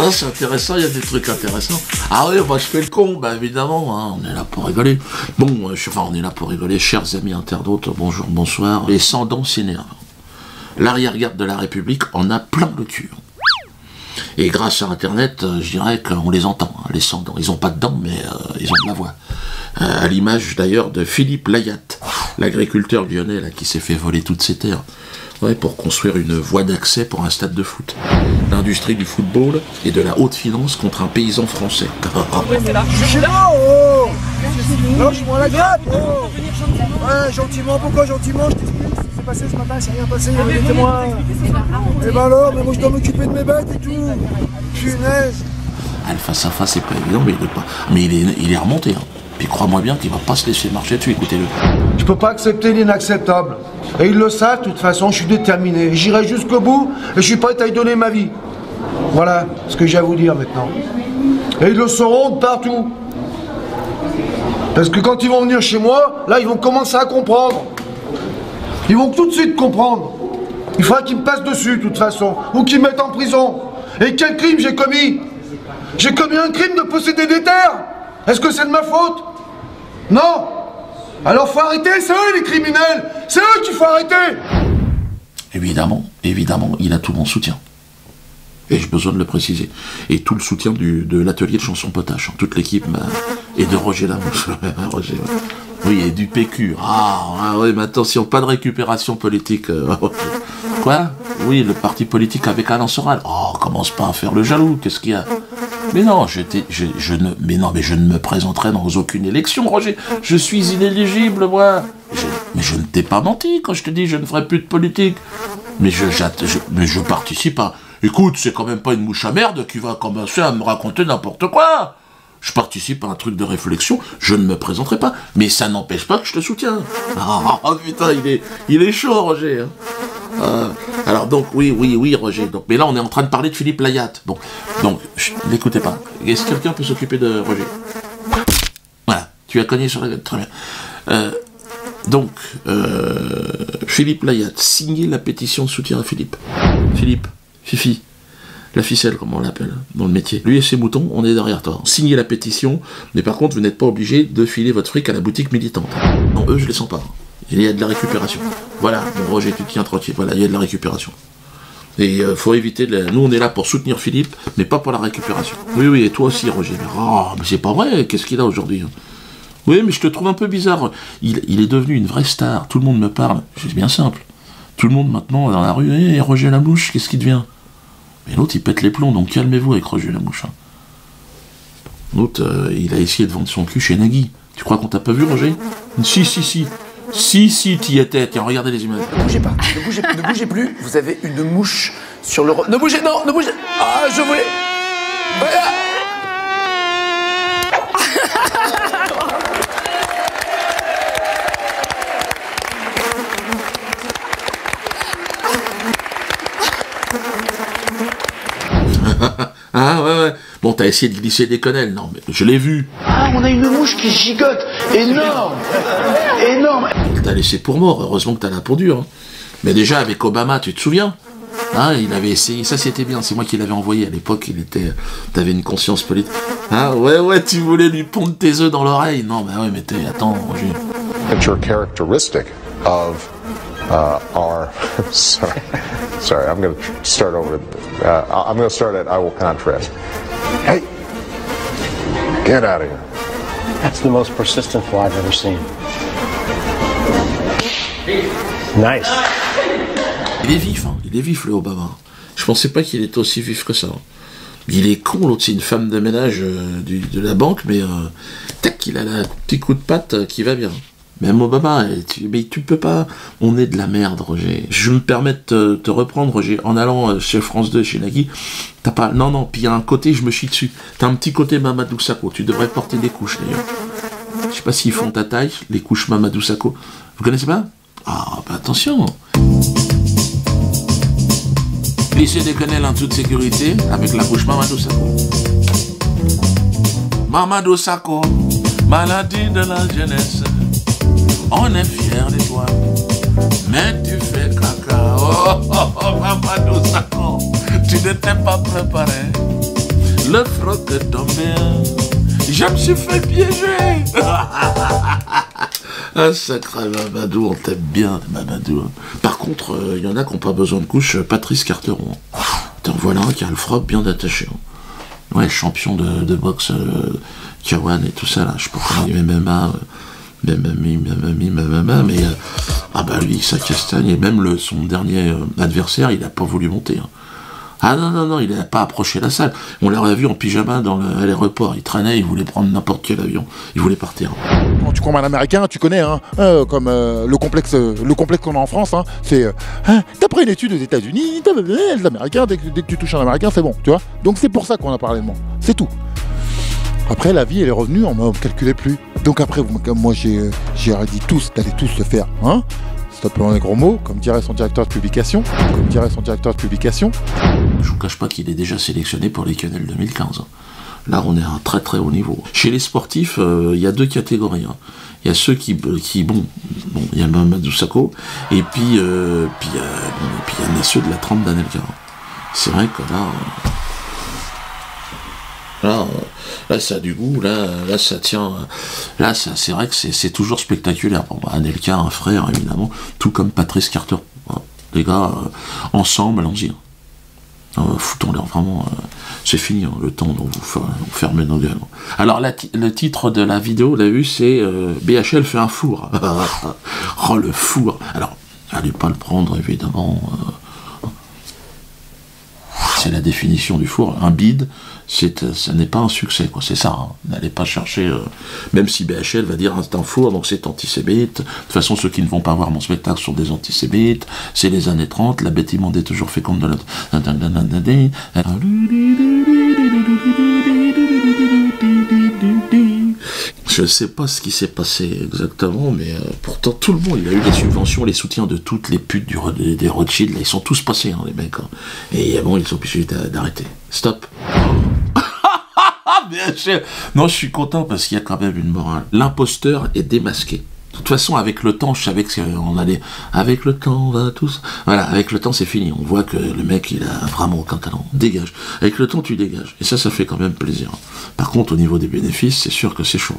Ah, c'est intéressant, il y a des trucs intéressants. Ah oui, moi je fais le con, bah évidemment, hein, on est là pour rigoler. Bon, on est là pour rigoler, chers amis internautes, bonjour, bonsoir. Les sans-dents s'énervent. L'arrière-garde de la République en a plein le cul. Et grâce à Internet, je dirais qu'on les entend, hein, les sans-dents. Ils n'ont pas de dents, mais ils ont de la voix. À l'image d'ailleurs de Philippe Layatte, l'agriculteur lyonnais là, qui s'est fait voler toutes ses terres. Ouais, pour construire une voie d'accès pour un stade de foot. L'industrie du football et de la haute finance contre un paysan français. Je suis là, oh! Lâche-moi la grappe, oh! Ouais, gentiment, pourquoi gentiment? Je t'explique ce qui s'est passé ce matin, c'est rien passé, il y avait des témoins. Et ben alors, mais moi je dois m'occuper de mes bêtes et tout. Punaise! Ah, le face à face, c'est pas évident, mais il est pas. Mais il est remonté, hein. Puis crois-moi bien qu'il va pas se laisser marcher dessus, écoutez-le. Je peux pas accepter l'inacceptable. Et ils le savent, de toute façon, je suis déterminé. J'irai jusqu'au bout et je suis prêt à y donner ma vie. Voilà ce que j'ai à vous dire maintenant. Et ils le sauront de partout. Parce que quand ils vont venir chez moi, là, ils vont commencer à comprendre. Ils vont tout de suite comprendre. Il faudra qu'ils me passent dessus, de toute façon. Ou qu'ils me mettent en prison. Et quel crime j'ai commis? J'ai commis un crime de posséder des terres. Est-ce que c'est de ma faute? Non. Alors faut arrêter, c'est eux les criminels. C'est eux qu'il faut arrêter. Évidemment, il a tout mon soutien. Et j'ai besoin de le préciser. Et tout le soutien de l'atelier de Chanson Potache, hein, toute l'équipe, et de Roger Lamouche. Roger, oui, et du PQ. Ah oui, mais attention, pas de récupération politique. Quoi? Oui, le parti politique avec Alain Soral. Oh, commence pas à faire le jaloux, qu'est-ce qu'il y a? Mais non, je ne me présenterai dans aucune élection, Roger. Je suis inéligible, moi. Mais je ne t'ai pas menti quand je te dis je ne ferai plus de politique. Mais je participe à... Écoute, c'est quand même pas une mouche à merde qui va commencer à me raconter n'importe quoi. Je participe à un truc de réflexion, je ne me présenterai pas. Mais ça n'empêche pas que je te soutiens. Oh putain, il est chaud, Roger. Hein. Alors donc, oui, Roger. Donc, mais là, on est en train de parler de Philippe Layatte. Bon, donc, n'écoutez pas. Est-ce que quelqu'un peut s'occuper de Roger? Voilà, tu as cogné sur la... Très bien. Donc, Philippe Layatte, signez la pétition de soutien à Philippe. Philippe, Fifi, la ficelle, comme on l'appelle, dans le métier. Lui et ses moutons, on est derrière toi. Signez la pétition, mais par contre, vous n'êtes pas obligé de filer votre fric à la boutique militante. Non, eux, je les sens pas. Il y a de la récupération. Voilà, bon, Roger, tu te tiens tranquille. Voilà, il y a de la récupération. Et faut éviter Nous, on est là pour soutenir Philippe, mais pas pour la récupération. Oui, et toi aussi, Roger. Mais c'est pas vrai, qu'est-ce qu'il a aujourd'hui? Oui, mais je te trouve un peu bizarre. Il est devenu une vraie star. Tout le monde me parle. C'est bien simple. Tout le monde, maintenant, dans la rue, hey, Roger Lamouche, qu'est-ce qu'il devient? Mais l'autre, il pète les plombs, donc calmez-vous avec Roger Lamouche. Hein. L'autre, il a essayé de vendre son cul chez Nagui. Tu crois qu'on t'a pas vu, Roger? Si, t'y étais. Tiens, regardez les images. Ne bougez pas, ne bougez plus. Vous avez une mouche sur le... Ne bougez, non, ne bougez. Ah, je voulais... Voilà. Ah ouais. Bon, t'as essayé de glisser des quenelles, non, mais je l'ai vu. Ah, on a une mouche qui gigote. Énorme. T'as laissé pour mort, heureusement que t'as la peau dure. Hein. Mais déjà, avec Obama, tu te souviens? Hein, il avait essayé, ça c'était bien, c'est moi qui l'avais envoyé à l'époque, t'avais une conscience politique. Ah ouais, tu voulais lui pondre tes œufs dans l'oreille. Non, bah ouais, mais attends, Roger. Picture characteristic of our... Sorry, I'm going to start over. I'm going to start at I will contrast. Hey, get out of here. That's the most persistent fly I've ever seen. Nice. Il est vif le Obama. Je pensais pas qu'il était aussi vif que ça. Il est con, l'autre c'est une femme de ménage de la banque, mais tac, il a un petit coup de patte qui va bien. Même Obama, mais tu peux pas... On est de la merde, Roger. Je me permets de te reprendre, Roger. En allant chez France 2, chez Nagui, t'as pas... Non, puis il y a un côté, je me chie dessus. T'as un petit côté Mamadou Sakho. Tu devrais porter des couches, d'ailleurs. Je sais pas s'ils font ta taille, les couches Mamadou Sakho. Vous connaissez pas? Ah, bah attention. Glisser des quenelles en toute sécurité avec la couche Mamadou Sakho. Mamadou Sakho, maladie de la jeunesse. On est fiers de toi, mais tu fais caca. Oh, Mamadou Sakho, tu n'étais pas préparé. Le frog est tombé. Je me suis fait piéger. Ah, sacré Mamadou, on t'aime bien, Mamadou. Par contre, il y en a qui n'ont pas besoin de couche, Patrice Carteron. T'en voilà un qui a le froc bien attaché. Ouais, champion de boxe, Kawan et tout ça, là. Je sais pas comment il MMA, mais... ah bah lui, ça castagne, et même son dernier adversaire, il a pas voulu monter. Hein. Ah non, il n'a pas approché la salle. On l'aurait vu en pyjama à l'aéroport. Il traînait, il voulait prendre n'importe quel avion. Il voulait partir. Quand tu combats un Américain, tu connais, hein, comme le complexe qu'on a en France, hein, c'est d'après une étude aux États-Unis, les Américains, dès que tu touches un Américain, c'est bon, tu vois. Donc c'est pour ça qu'on a parlé de moi. C'est tout. Après, la vie, elle est revenue, on ne me calculait plus. Donc après, moi, j'ai dit tous d'aller tous le faire, hein. Stop les gros mots, comme dirait son directeur de publication. Je vous cache pas qu'il est déjà sélectionné pour les Quenelles 2015. Là, on est à un très très haut niveau. Chez les sportifs, il y a deux catégories. Hein. Il y a ceux qui bon, il y a Mamadou Sakho, et puis il y en a ceux de la trempe d'Anelka. C'est vrai que là, ça a du goût, là, ça tient. Là, c'est vrai que c'est toujours spectaculaire. Bon, Anelka, un frère, évidemment, tout comme Patrice Carter. Les gars, ensemble, allons-y. Foutons-leur vraiment. C'est fini, hein, le temps dont vous fermez nos gueules. Alors, le titre de la vidéo, vous l'avez vu, c'est BHL fait un four. Oh, le four. Alors, allez pas le prendre, évidemment. C'est la définition du four. Un bide, ça n'est pas un succès, quoi. C'est ça. Hein. N'allez pas chercher. Même si BHL va dire c'est un four, donc c'est antisémite. De toute façon, ceux qui ne vont pas voir mon spectacle sont des antisémites. C'est les années 30. La bête immonde est toujours féconde de l'autre. Je sais pas ce qui s'est passé exactement, mais pourtant tout le monde, il a eu les subventions, les soutiens de toutes les putes des Rothschild, là, ils sont tous passés, hein, les mecs. Hein. Et bon, ils sont obligés d'arrêter. Stop. Non, je suis content parce qu'il y a quand même une morale. L'imposteur est démasqué. De toute façon, avec le temps, je savais qu'on allait... Avec le temps, on va tous... Voilà, avec le temps, c'est fini. On voit que le mec, il a vraiment aucun talent. Dégage. Avec le temps, tu dégages. Et ça fait quand même plaisir. Par contre, au niveau des bénéfices, c'est sûr que c'est chaud.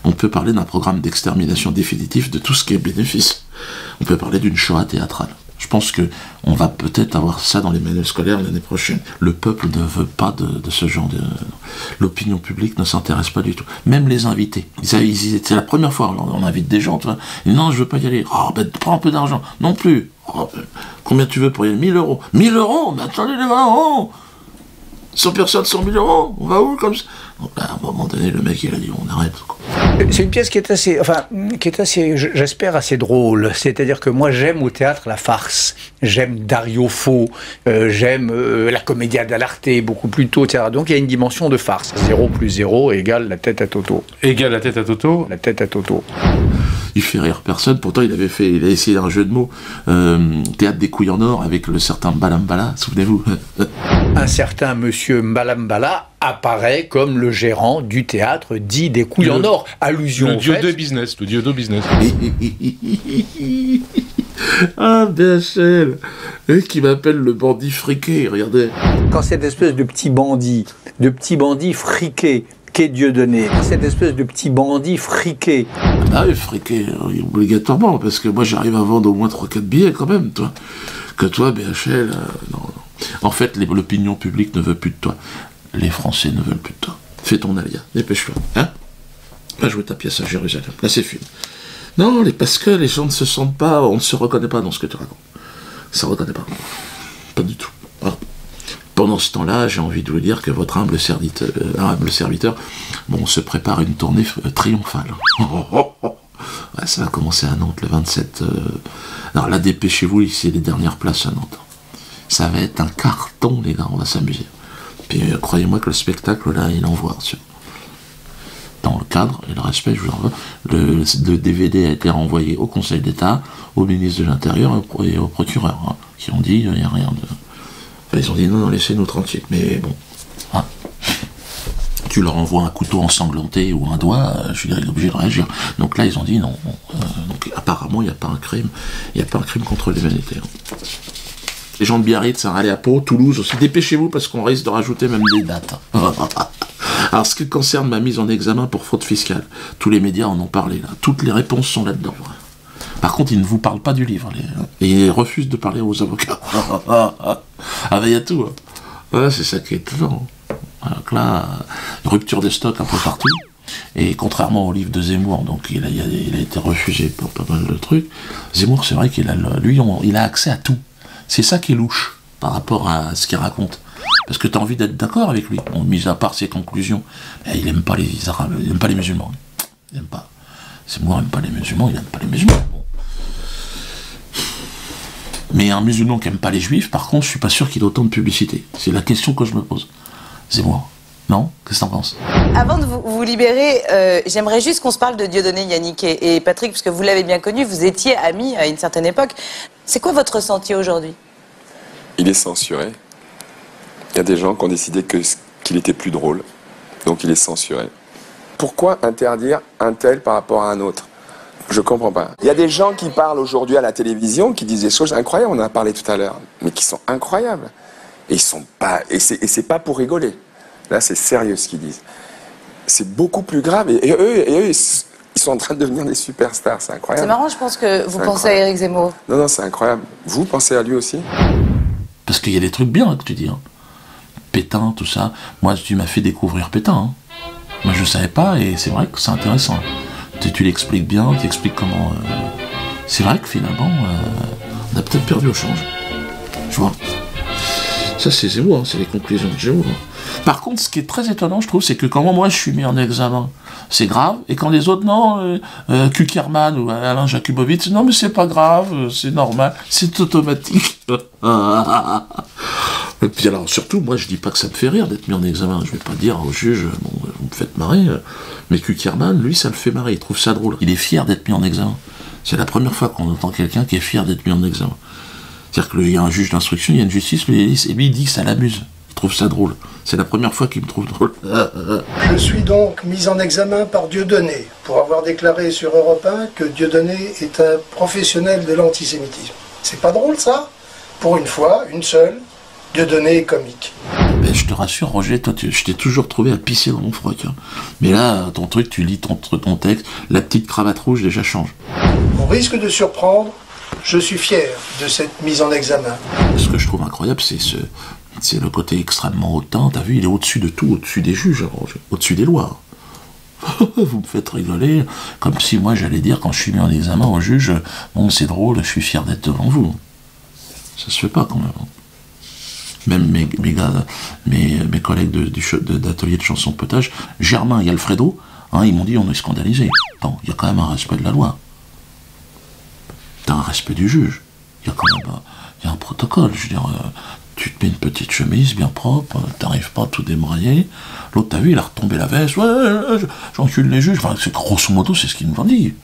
On peut parler d'un programme d'extermination définitif de tout ce qui est bénéfice. On peut parler d'une Shoah théâtrale. Je pense qu'on va peut-être avoir ça dans les manuels scolaires l'année prochaine. Le peuple ne veut pas de ce genre de... L'opinion publique ne s'intéresse pas du tout. Même les invités. C'est la première fois, on invite des gens, tu vois. Ils disent, non, je veux pas y aller. Oh, ben, prends un peu d'argent. Non plus. Oh, ben, combien tu veux pour y aller? 1000 euros. 1000 euros? Mais attendez, les gars, oh 100 personnes, 100 000 euros? On va où, comme ça? Donc là, à un moment donné, le mec, il a dit, on arrête, quoi. C'est une pièce qui est assez, j'espère, assez drôle. C'est-à-dire que moi, j'aime au théâtre la farce. J'aime Dario Fo, j'aime la commedia dell'arte beaucoup plus tôt, etc. Donc il y a une dimension de farce. 0 plus 0 égale la tête à Toto. Égale la tête à Toto. La tête à Toto. Il fait rire personne, pourtant il a essayé un jeu de mots, théâtre des couilles en or avec le certain Mbalambala, souvenez-vous. Un certain monsieur Mbalambala apparaît comme le gérant du théâtre dit des couilles en or. Allusion le au dieu fait... de business, le dieu de business. Ah, BHL, qui m'appelle le bandit friqué, regardez. Quand cette espèce de petit bandit friqué, qu'est Dieudonné, cette espèce de petit bandit friqué. Ah oui, friqué, obligatoirement, parce que moi j'arrive à vendre au moins 3-4 billets quand même, toi. Que toi, BHL, non. En fait, l'opinion publique ne veut plus de toi. Les Français ne veulent plus de toi. Fais ton alia, dépêche-toi. Hein? Va jouer ta pièce à Jérusalem. Là, c'est fini. Non, parce que les gens ne se sentent pas, on ne se reconnaît pas dans ce que tu racontes. Ça ne reconnaît pas. Pas du tout. Voilà. Pendant ce temps-là, j'ai envie de vous dire que votre humble serviteur, bon, se prépare une tournée triomphale. Ouais, ça va commencer à Nantes le 27. Alors là, dépêchez-vous, ici, les dernières places à Nantes. Ça va être un carton, les gars, on va s'amuser. Puis croyez-moi que le spectacle, là, il envoie. Dans le cadre et le respect, je vous en veux, le DVD a été renvoyé au Conseil d'État, au ministre de l'Intérieur et au procureur, hein, qui ont dit, il n'y a rien de... Enfin, ils ont dit, non, laissez-nous tranquilles. Mais bon, hein, tu leur envoies un couteau ensanglanté ou un doigt, je suis obligé de réagir. Donc là, ils ont dit, non. Donc apparemment, il n'y a pas un crime, contre l'humanité. Hein. Les gens de Biarritz, ça allait à Pau, Toulouse aussi. Dépêchez-vous parce qu'on risque de rajouter même des dates. Alors, ce qui concerne ma mise en examen pour fraude fiscale, tous les médias en ont parlé, là. Toutes les réponses sont là-dedans. Par contre, ils ne vous parlent pas du livre. Et ils refusent de parler aux avocats. Ah, ben, il y a tout. Ouais, c'est ça qui est étonnant. Donc là, rupture des stocks un peu partout. Et contrairement au livre de Zemmour, donc il a été refusé pour pas mal de trucs, Zemmour, c'est vrai qu'il a, il a accès à tout. C'est ça qui est louche par rapport à ce qu'il raconte. Parce que tu as envie d'être d'accord avec lui. Bon, mis à part ses conclusions, il n'aime pas les Arabes, il n'aime pas les musulmans. Il n'aime pas. Zemmour n'aime pas les musulmans, il n'aime pas les musulmans. Bon. Mais un musulman qui n'aime pas les juifs, par contre, je suis pas sûr qu'il ait autant de publicité. C'est la question que je me pose. Zemmour. Non? Qu'est-ce que t'en penses? Avant de vous libérer, j'aimerais juste qu'on se parle de Dieudonné, Yannick et Patrick, parce que vous l'avez bien connu, vous étiez amis à une certaine époque. C'est quoi votre ressenti aujourd'hui? Il est censuré. Il y a des gens qui ont décidé qu'il était plus drôle, donc il est censuré. Pourquoi interdire un tel par rapport à un autre? Je comprends pas. Il y a des gens qui parlent aujourd'hui à la télévision, qui disent des choses incroyables, on en a parlé tout à l'heure, mais qui sont incroyables. Et ils sont pas, et c'est pas pour rigoler. Là, c'est sérieux ce qu'ils disent. C'est beaucoup plus grave. Et eux, ils sont en train de devenir des superstars. C'est incroyable. C'est marrant, je pense que vous pensez à Éric Zemmour. Non, c'est incroyable. Vous pensez à lui aussi? Parce qu'il y a des trucs bien que tu dis. Hein. Pétain, tout ça. Moi, tu m'as fait découvrir Pétain. Hein. Moi, je savais pas et c'est vrai que c'est intéressant. Tu l'expliques bien, tu expliques comment... C'est vrai que finalement, on a peut-être perdu au change. Je vois. Ça, c'est Zemmour, hein, c'est les conclusions de Zemmour. Par contre, ce qui est très étonnant, je trouve, c'est que quand moi je suis mis en examen, c'est grave, et quand les autres, non, Kuckerman ou Alain Jakubowicz, non, mais c'est pas grave, c'est normal, c'est automatique. Et puis alors, surtout, moi, je dis pas que ça me fait rire d'être mis en examen. Je vais pas dire au juge, bon, vous me faites marrer, mais Kuckerman, lui, ça le fait marrer, il trouve ça drôle. Il est fier d'être mis en examen. C'est la première fois qu'on entend quelqu'un qui est fier d'être mis en examen. C'est-à-dire qu'il y a un juge d'instruction, il y a une justice, et lui il dit que ça l'amuse. Il trouve ça drôle. C'est la première fois qu'il me trouve drôle. Je suis donc mis en examen par Dieudonné pour avoir déclaré sur Europe 1 que Dieudonné est un professionnel de l'antisémitisme. C'est pas drôle ça? Pour une fois, une seule, Dieudonné est comique. Ben, je te rassure, Roger, toi, je t'ai toujours trouvé à pisser dans mon froc. Hein. Mais là, ton truc, tu lis ton texte, la petite cravate rouge déjà change. Au risque de surprendre, je suis fier de cette mise en examen. Ce que je trouve incroyable, c'est le côté extrêmement hautain. T'as vu, il est au-dessus de tout, au-dessus des juges, au-dessus des lois. Vous me faites rigoler, comme si moi j'allais dire quand je suis mis en examen au juge, bon c'est drôle, je suis fier d'être devant vous. Ça se fait pas quand même. Même mes collègues d'atelier de chansons de potage, Germain et Alfredo, hein, ils m'ont dit on est scandalisés. Non, il y a quand même un respect de la loi. T'as un respect du juge. Il y a quand même un protocole. Je veux dire, tu te mets une petite chemise bien propre, t'arrives pas à tout débrailler. L'autre, t'as vu, il a retombé la veste. Ouais, j'encule les juges. Enfin, grosso modo, c'est ce qu'ils nous ont dit.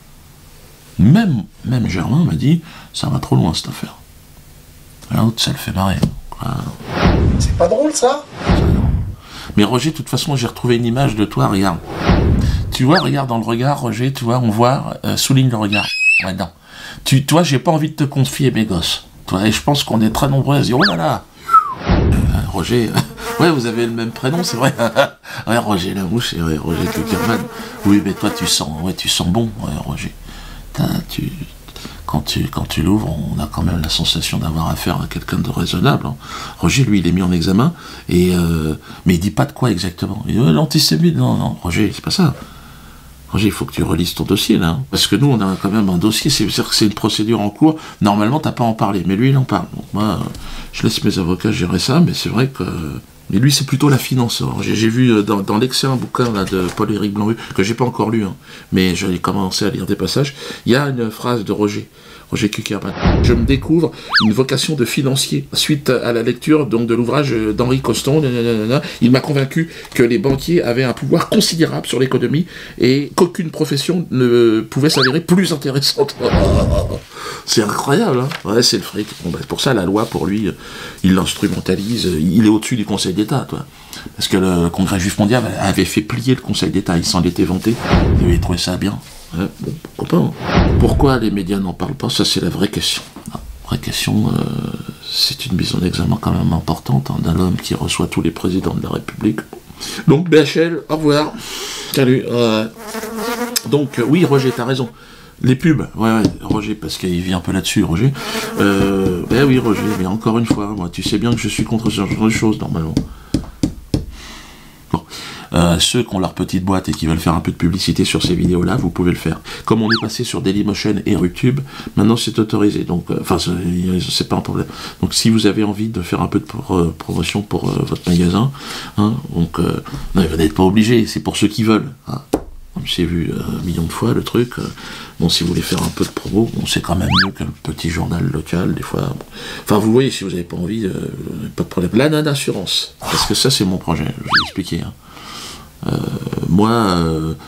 Même Germain m'a dit, ça va trop loin cette affaire. L'autre, ça le fait marrer. C'est pas drôle ça? Mais Roger, de toute façon, j'ai retrouvé une image de toi, regarde. Tu vois, regarde dans le regard, Roger, tu vois, on voit, souligne le regard. Ouais, non. Tu vois, j'ai pas envie de te confier mes gosses. Toi, et je pense qu'on est très nombreux à se dire, oh là là, Roger, ouais, vous avez le même prénom, c'est vrai. Ouais, Roger Lamouche, c'est vrai, Roger Kuckerman. Oui, mais toi, tu sens bon, ouais, Roger. Quand tu l'ouvres, on a quand même la sensation d'avoir affaire à quelqu'un de raisonnable. Hein. Roger, lui, il est mis en examen, mais il dit pas de quoi exactement. Il dit, l'antisémite, non, Roger, c'est pas ça. Roger, il faut que tu relises ton dossier, là. Hein. Parce que nous, on a quand même un dossier, c'est-à-dire que c'est une procédure en cours. Normalement, t'as pas à en parler, mais lui, il en parle. Donc moi, je laisse mes avocats gérer ça, mais c'est vrai que... Mais lui, c'est plutôt la finance. J'ai vu dans l'excellent bouquin là, de Paul-Éric Blanc-Rue, que j'ai pas encore lu, hein, mais j'ai commencé à lire des passages, il y a une phrase de Roger Kuckerman. Je me découvre une vocation de financier. Suite à la lecture donc, de l'ouvrage d'Henri Coston, il m'a convaincu que les banquiers avaient un pouvoir considérable sur l'économie et qu'aucune profession ne pouvait s'avérer plus intéressante. C'est incroyable, hein. Ouais, c'est le fric. Bon, bah, pour ça, la loi, pour lui, il l'instrumentalise, il est au-dessus du Conseil d'État, toi. Parce que le Congrès Juif Mondial avait fait plier le Conseil d'État, il s'en était vanté, il avait trouvé ça bien. Ouais, bon, pourquoi pas, hein. Pourquoi les médias n'en parlent pas? Ça, c'est la vraie question. La vraie question, c'est une mise en examen quand même importante hein, d'un homme qui reçoit tous les présidents de la République. Donc BHL, au revoir. Salut. Donc oui, Roger, t'as raison. Les pubs, ouais, Roger, parce qu'il vit un peu là-dessus, Roger. Ben oui, Roger, mais encore une fois, moi, tu sais bien que je suis contre ce genre de choses, normalement. Bon. Ceux qui ont leur petite boîte et qui veulent faire un peu de publicité sur ces vidéos-là, vous pouvez le faire. Comme on est passé sur Dailymotion et YouTube, maintenant c'est autorisé, donc, enfin, c'est pas un problème. Donc si vous avez envie de faire un peu de promotion pour votre magasin, hein, donc, non, vous n'êtes pas obligé, c'est pour ceux qui veulent, hein. J'ai vu un million de fois le truc. Bon, si vous voulez faire un peu de promo, bon, c'est quand même mieux qu'un petit journal local, des fois. Bon. Enfin, vous voyez, si vous n'avez pas envie, pas de problème. L'ANA Assurance, parce que ça, c'est mon projet, je vais expliquer. Hein. Moi,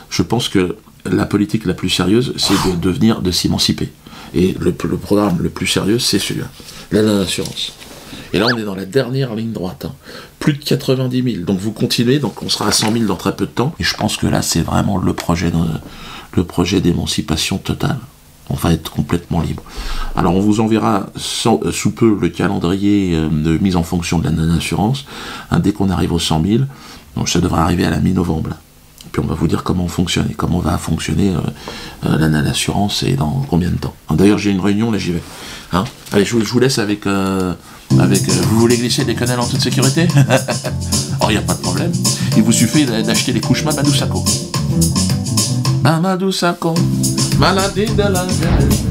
je pense que la politique la plus sérieuse, c'est de s'émanciper. Et le programme le plus sérieux, c'est celui-là, l'ANA Assurance. Et là, on est dans la dernière ligne droite. Hein. Plus de 90 000. Donc vous continuez, donc on sera à 100 000 dans très peu de temps. Et je pense que là, c'est vraiment le projet d'émancipation totale. On va être complètement libre. Alors on vous enverra sous peu le calendrier de mise en fonction de la non-assurance. Hein, dès qu'on arrive aux 100 000, donc ça devrait arriver à la mi-novembre. Puis on va vous dire comment on fonctionne et comment va fonctionner la non-assurance et dans combien de temps. D'ailleurs, j'ai une réunion, là j'y vais. Hein, allez, je vous laisse avec... vous voulez glisser des canals en toute sécurité? Alors, il n'y a pas de problème. Il vous suffit d'acheter les couches Mamadou Sakho. Mamadou Sakho, maladie de la gueule.